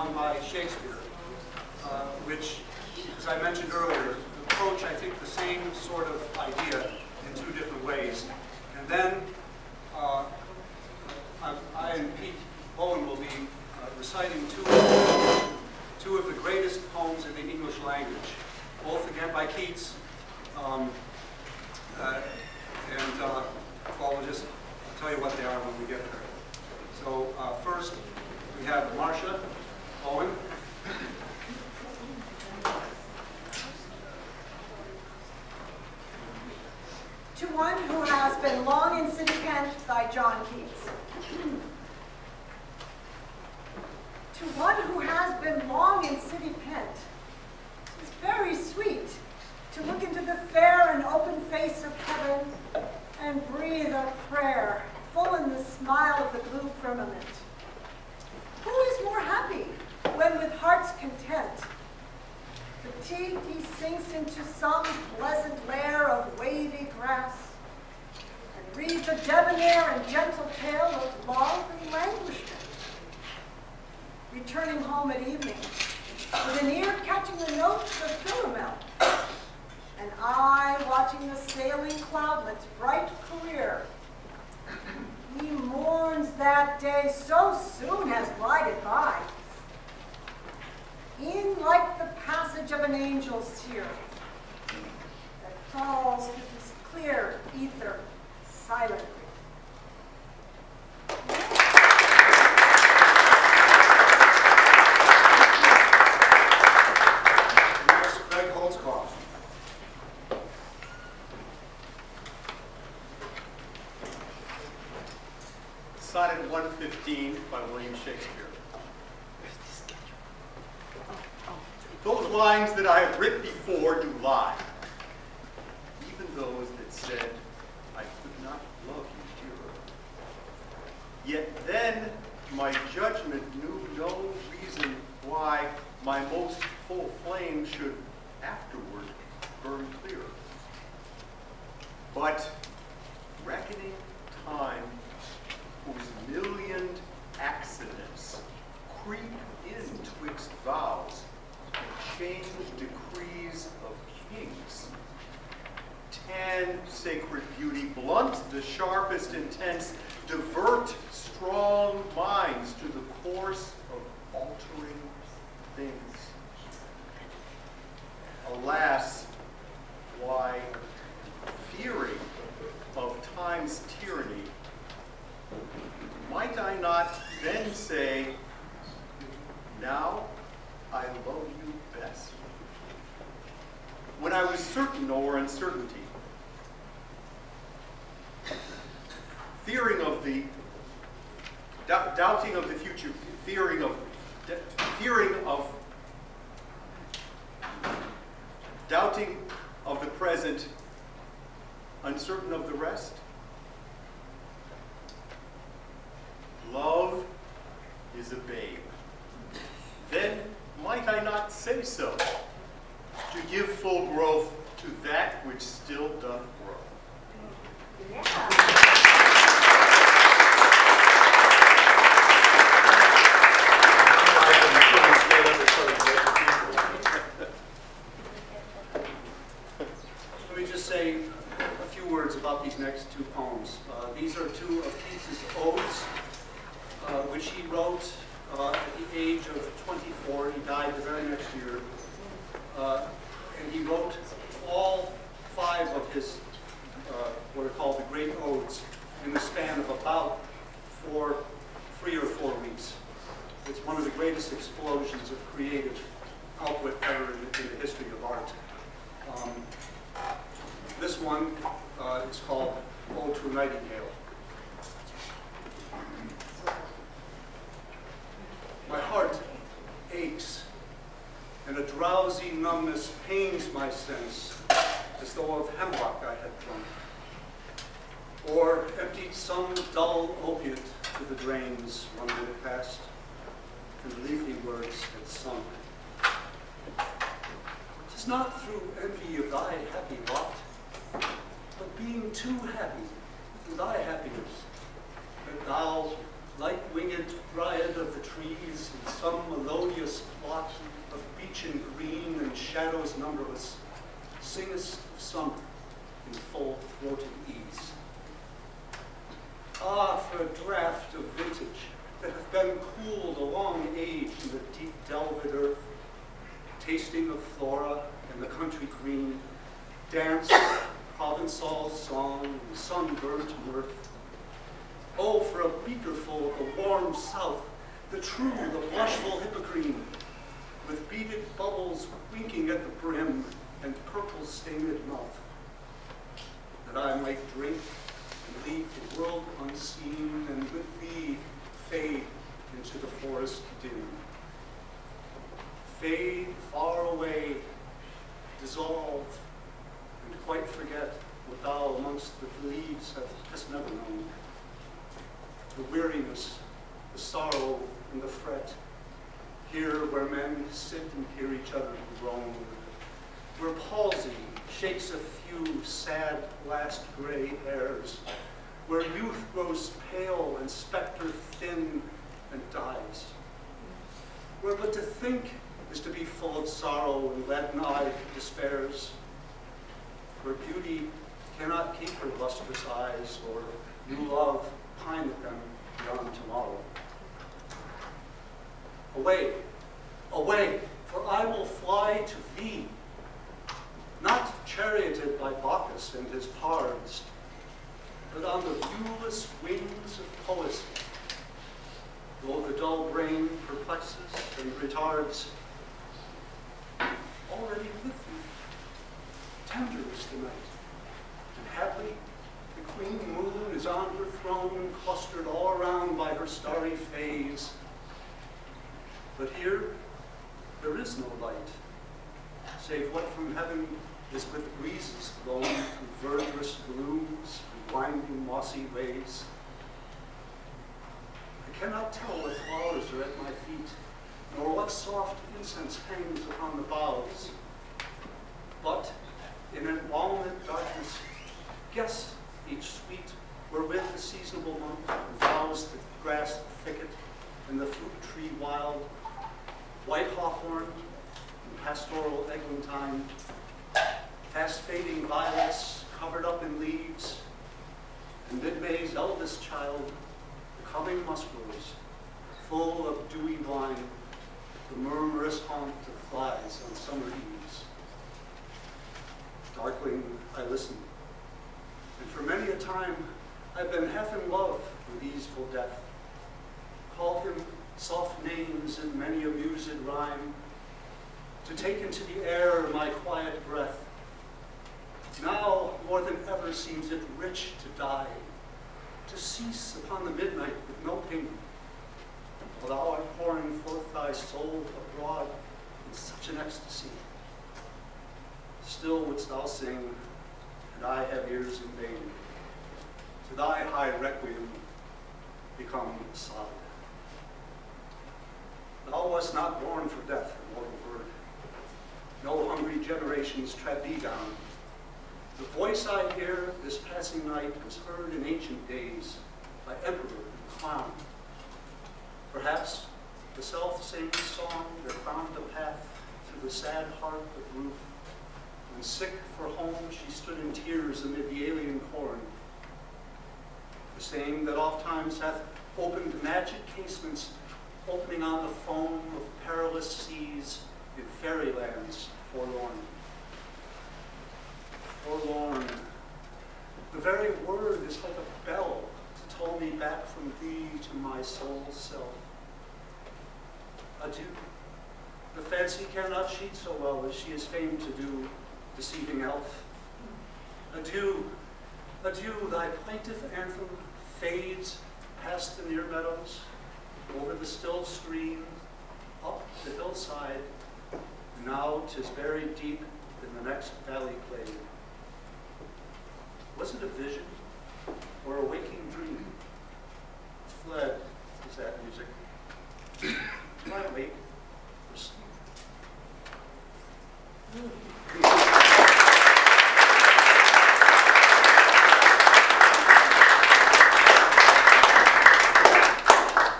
on by Shakespeare, which, as I mentioned earlier, approach, I think, the same sort of idea in two different ways. And then I and Pete Bowen will be reciting two of the greatest poems in the English language, both again by Keats. Well, we'll just tell you what they are when we get there. So first, we have Marcia Bowen. To One Who Has Been Long in City Kent by John Keats. To one who has been long in City Kent, it's very sweet to look into the fair and open face of heaven and breathe a prayer full in the smile of the blue firmament. Who is more happy when with heart's content, fatigued he sinks into some pleasant lair of wavy grass and reads a debonair and gentle tale of love and languishment, returning home at evening with an ear catching the notes of Philomel, an eye watching the sailing cloudlet's bright career. He mourns that day so soon has glided by, in like the passage of an angel's tear that falls through this clear ether silently. Sonnet 115 by William Shakespeare. Those lines that I have writ before do lie, even those that said I could not love you dearer. Yet then my judgment knew no reason why my most full flame should afterward burn clearer. But reckoning time, whose millioned accidents creep in twixt vows and change decrees of kings, 10 sacred beauty blunt the sharpest intents, divert strong minds to the course of altering things. Alas, why, fearing of time's tyranny, might I not then say, now I love you best? When I was certain o'er uncertainty, fearing of the, doubting of the future, fearing of, doubting of the present, uncertain of the rest. Love is a babe. Then might I not say so, to give full growth to that which still doth grow? Yeah. Let me just say a few words about these next two poems. These are two of Keats's odes, which he wrote at the age of 24. He died the very next year. And he wrote all 5 of his, what are called the great odes, in the span of about 3 or 4 weeks. It's one of the greatest explosions of creative output ever in the history of art. This one is called Ode to a Nightingale. My heart aches, and a drowsy numbness pains my sense, as though of hemlock I had drunk, or emptied some dull opiate to the drains 1 minute past, and leafy words had sung. 'Tis not through envy of thy happy lot, but being too happy in thy happiness, that thou, like winged dryad of the trees in some melodious shadows numberless, singest of summer in full-throated ease. Ah, for a draught of vintage that hath been cooled a long age in the deep delved earth, tasting of flora and the country green, dance, Provençal song, and sunburnt mirth. Oh, for a beakerful of the warm south, the true, the blushful hippocrene, with beaded bubbles winking at the brim and purple-stained mouth, that I might drink and leave the world unseen, and with thee fade into the forest dim. Fade far away, dissolve, and quite forget what thou amongst the leaves hast never known. The weariness, the sorrow, and the fret, here where men sit and hear each other groan, where palsy shakes a few sad last gray hairs, where youth grows pale and spectre thin and dies, where but to think is to be full of sorrow and leaden-eyed despairs, where beauty cannot keep her lustrous eyes, or new love pine at them beyond tomorrow. Away, away, for I will fly to thee, not charioted by Bacchus and his pards, but on the viewless wings of poesy, though the dull brain perplexes and retards. Already with you, tender is the night, and haply the queen moon is on her throne, clustered all around by her starry fays. But here there is no light, save what from heaven is with breezes blown through verdurous glooms and winding mossy ways. I cannot tell what flowers are at my feet, nor what soft incense hangs upon the boughs. But in embalmed darkness, guess each sweet wherewith the seasonable month endows the grass thicket and the fruit tree wild, white hawthorn and pastoral eglantine, fast fading violets covered up in leaves, and mid-May's eldest child, the coming musk rose, full of dewy wine, the murmurous haunt of flies on summer eves. Darkling I listen, and for many a time I've been half in love with easeful death, called him soft names in many a mused rhyme, to take into the air my quiet breath. Now more than ever seems it rich to die, to cease upon the midnight with no payment, while thou art pouring forth thy soul abroad in such an ecstasy. Still wouldst thou sing, and I have ears in vain, to thy high requiem become sod. Thou wast not born for death, immortal bird. No hungry generations tread thee down. The voice I hear this passing night was heard in ancient days by emperor and clown. Perhaps the self-same song that found a path through the sad heart of Ruth, when sick for home she stood in tears amid the alien corn. The same that oft times hath opened magic casements, opening on the foam of perilous seas in fairylands forlorn. Forlorn. The very word is like a bell to toll me back from thee to my soul's self. Adieu. The fancy cannot cheat so well as she is famed to do, deceiving elf. Adieu. Adieu, thy plaintive anthem fades past the near meadows, over the still stream, up the hillside, and now 'tis buried deep in the next valley glade. Was it a vision or a waking dream? Fled is that music. Do I wait for sleep?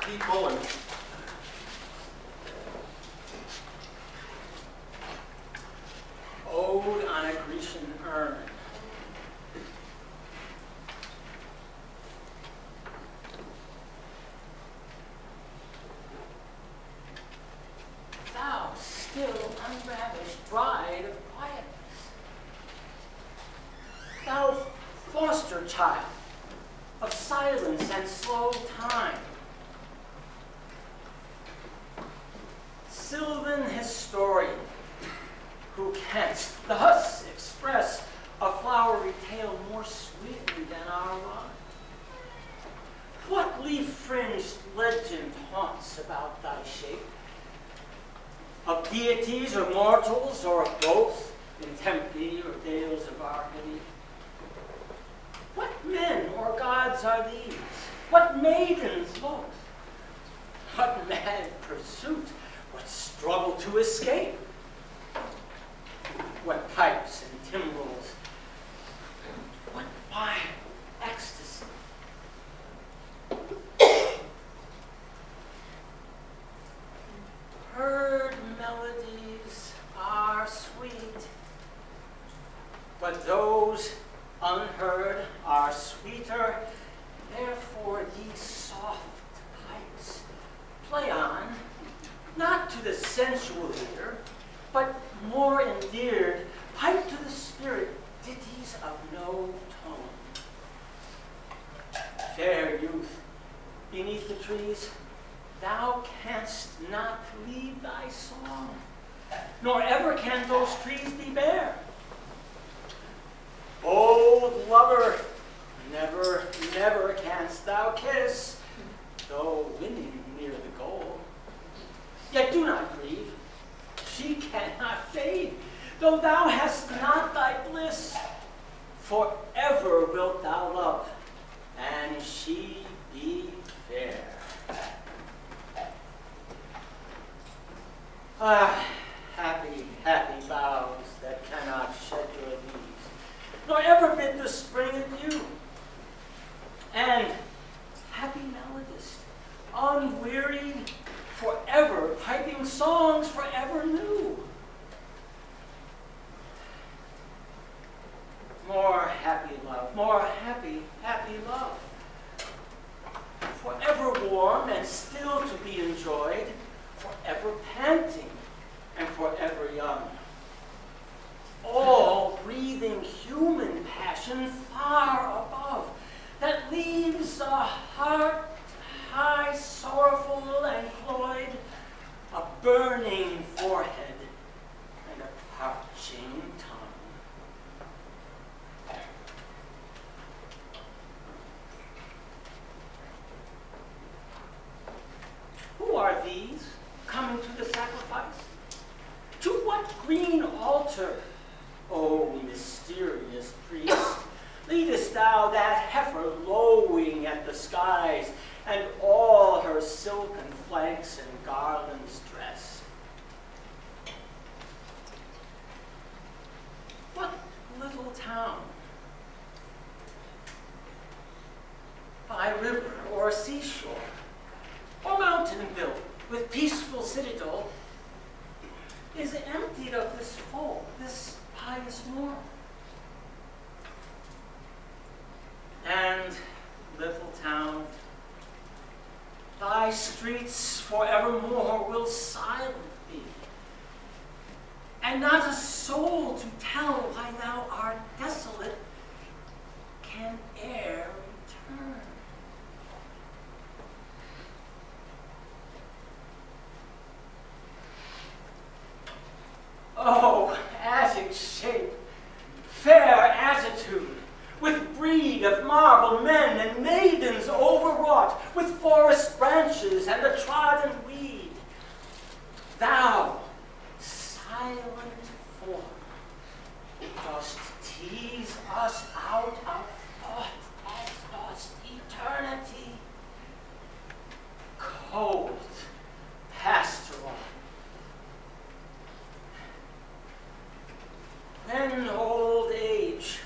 Keep going. leaf-fringed legend haunts about thy shape, of deities or mortals, or of both, in Tempe or dales of Arcady. What men or gods are these? What maidens both? What mad pursuit? What struggle to escape? What pipes and timbrels? What wild ecstasy? Heard melodies are sweet, but those unheard are sweeter. Therefore, ye soft pipes, play on, not to the sensual ear, but more endeared, pipe to the spirit ditties of no tone. Fair youth, beneath the trees, thou canst not leave thy song, nor ever can those trees be bare. Bold lover, never, never canst thou kiss, though winning near the goal. Yet do not grieve, she cannot fade, though thou hast not thy bliss. Forever wilt thou love, and she be fair. Ah, happy, happy boughs that cannot shed your leaves, nor ever bid the spring adieu. And happy melodist, unwearied, forever piping songs forever new. More happy love, more happy, happy love. Forever warm and still to be enjoyed, forever panting and forever young. All breathing human passion far above, that leaves a heart high, sorrowful and cloyed, a burning forehead and a parching tongue. Who are these coming to the sacrifice? To what green altar, O mysterious priest, leadest thou that heifer lowing at the skies, and all her silken flanks and garlands dressed? What little town, by river or seashore, or mountain built with peaceful citadel, is emptied of this folk, this pious morn? And, little town, thy streets forevermore will silent be, and not a soul to tell why thou art desolate can e'er return. Oh, Attic shape, fair attitude, with breed of marble men and maidens overwrought, with forest branches and the trodden weed. Thou, silent form, dost tease us out of thought as dost eternity. Cold, pastoral. When old age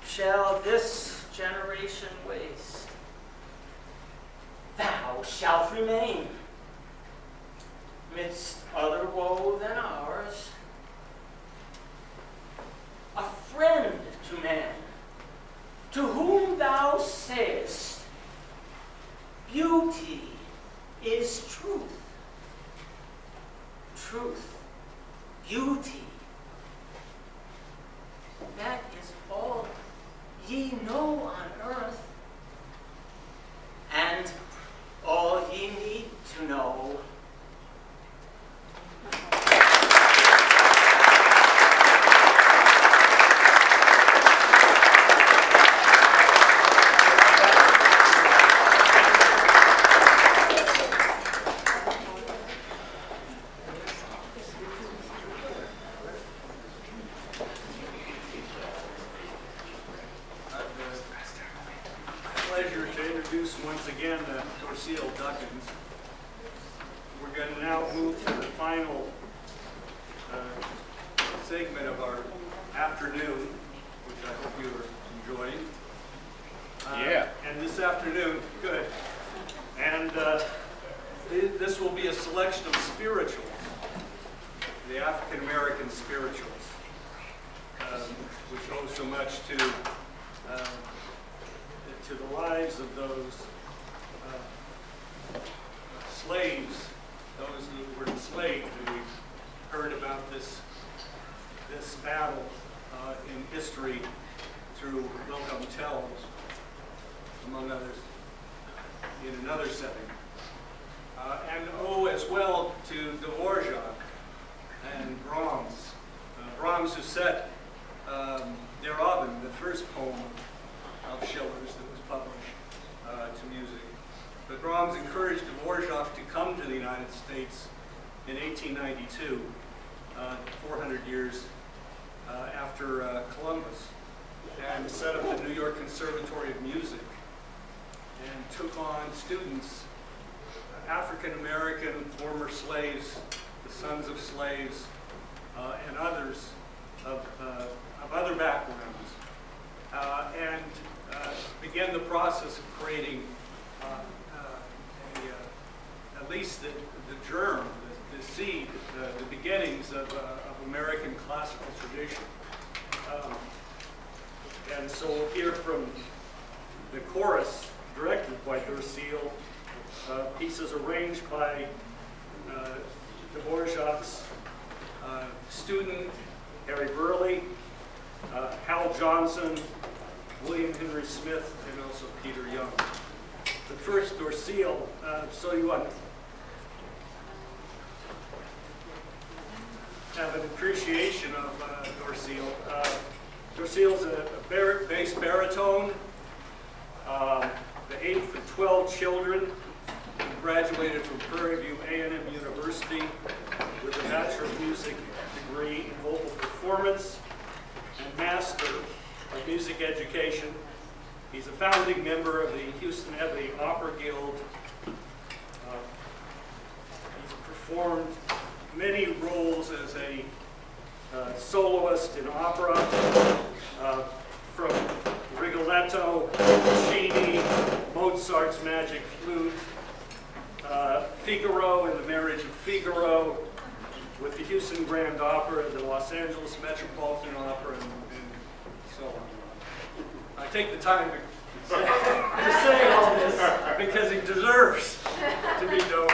shall this generation waste, thou shalt remain midst other woe than ours, a friend to man, to whom thou sayest, beauty is truth, truth, beauty. That is all ye know on earth, and all ye need to know. once again, Dorcille Duckins. We're going to now move to the final segment of our afternoon, which I hope you are enjoying. Yeah. And this afternoon, good. And this will be a selection of spirituals, the African American spirituals, which owe so much to the lives of those slaves, those who were enslaved. And we've heard about this battle in history through Wilhelm Tell, among others, in another setting. And owe as well to Dvorak and Brahms. Brahms, who set Der Abend, the first poem of Schiller's that was published to music. But Brahms encouraged Dvorak to come to the United States in 1892, 400 years after Columbus, and set up the New York Conservatory of Music, and took on students, African American former slaves, the sons of slaves, and others of other backgrounds, and began the process of creating at least the germ, the seed, the beginnings of American classical tradition. And so we'll hear from the chorus, directed by Dorcille, pieces arranged by Dvorak's student, Harry Burley, Hal Johnson, William Henry Smith, and also Peter Young. But first, Dorcille, so you want to have an appreciation of Dorcille. Dorcille's a bass baritone, the 8th of 12 children. He graduated from Prairie View A&M University with a Bachelor of Music degree in vocal performance and Master of Music Education. He's a founding member of the Houston Ebony Opera Guild. He's performed many roles as a soloist in opera, from Rigoletto, Puccini, Mozart's Magic Flute, Figaro in The Marriage of Figaro, with the Houston Grand Opera, the Los Angeles Metropolitan Opera, and so on. I take the time to say all this because he deserves to be known.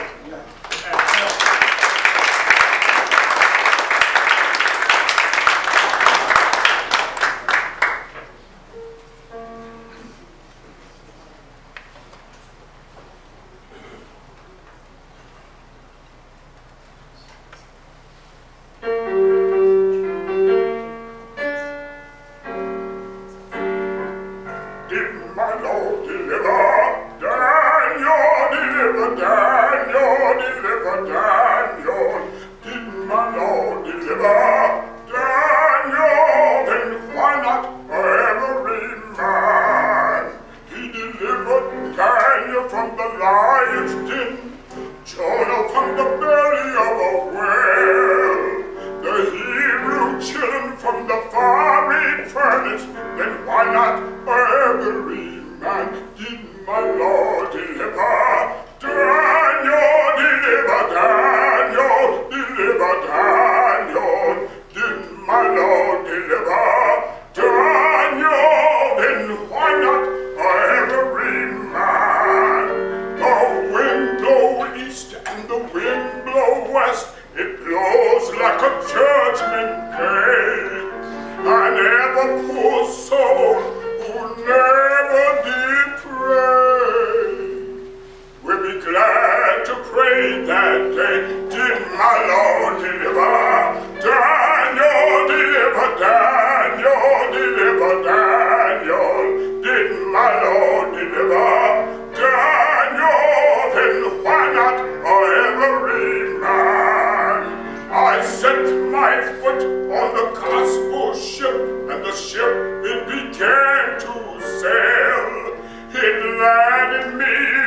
It began to sail, it landed me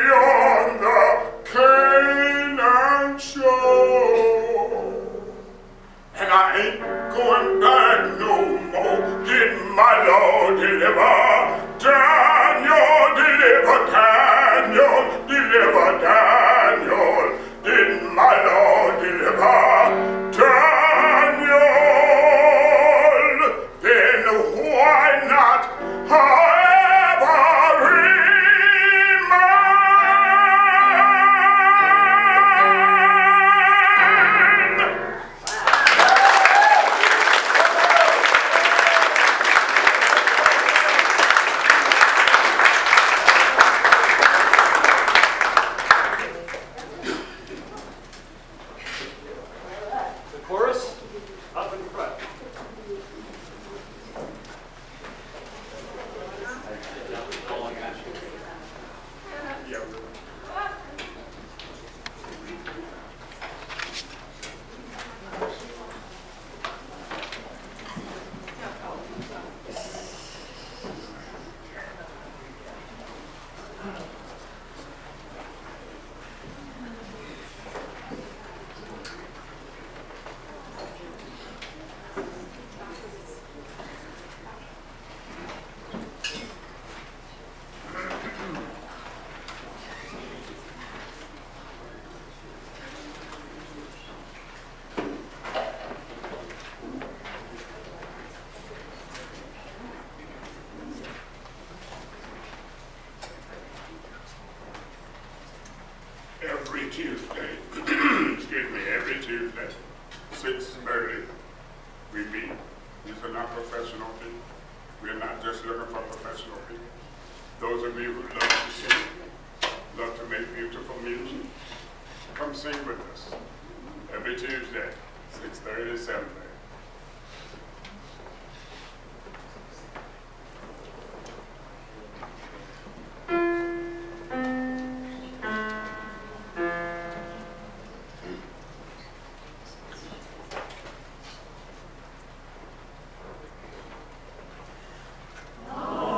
Tuesday, excuse me, every Tuesday, 6:30, we meet. These are not professional people. We're not just looking for professional people. Those of you who love to sing, love to make beautiful music, come sing with us every Tuesday, 6:30 to 7:30. Oh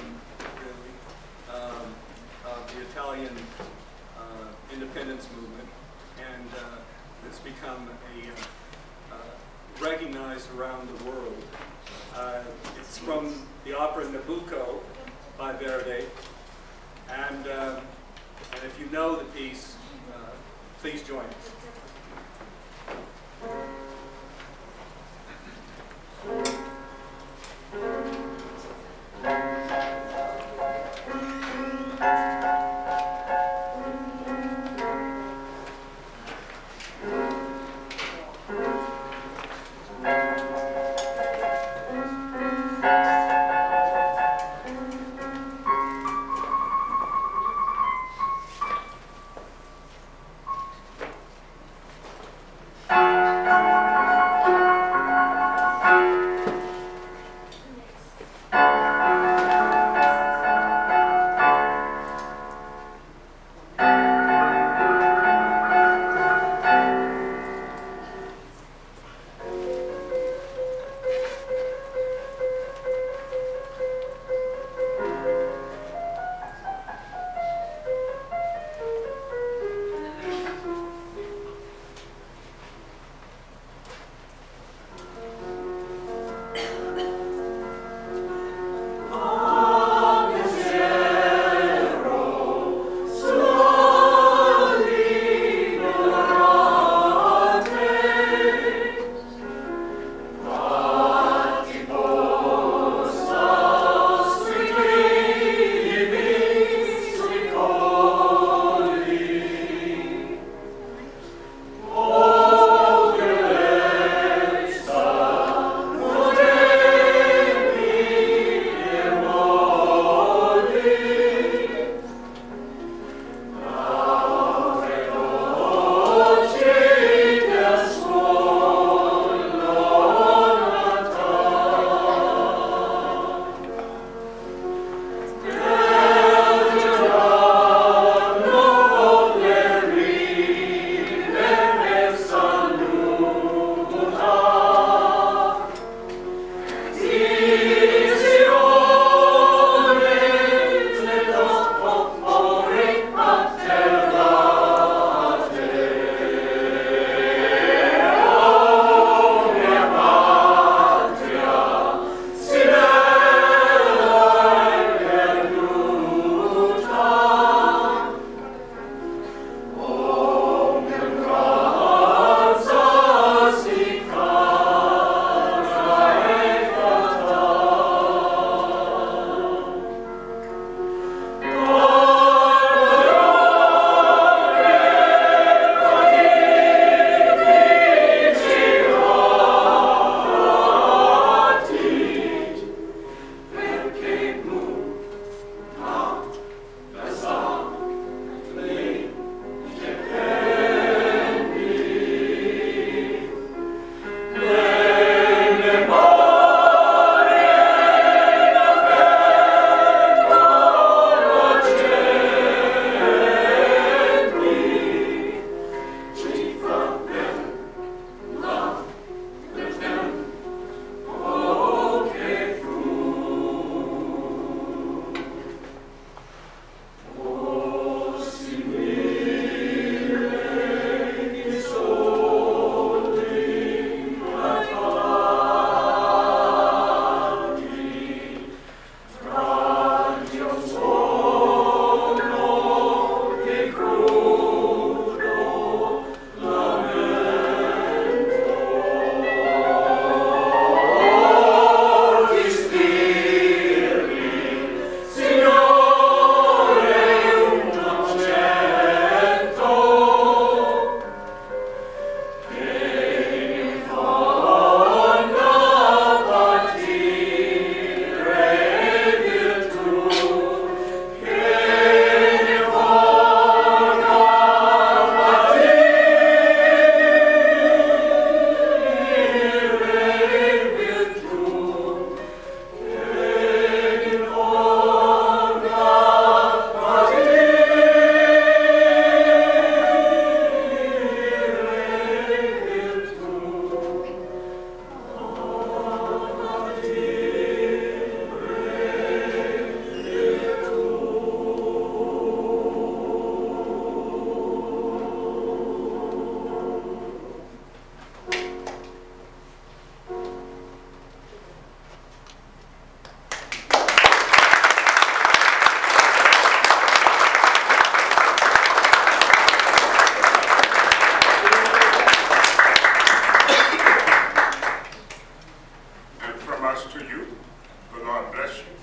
anthem, really, of the Italian independence movement, and it's become recognized around the world. It's from the opera Nabucco by Verdi, and if you know the piece, please join us. profession.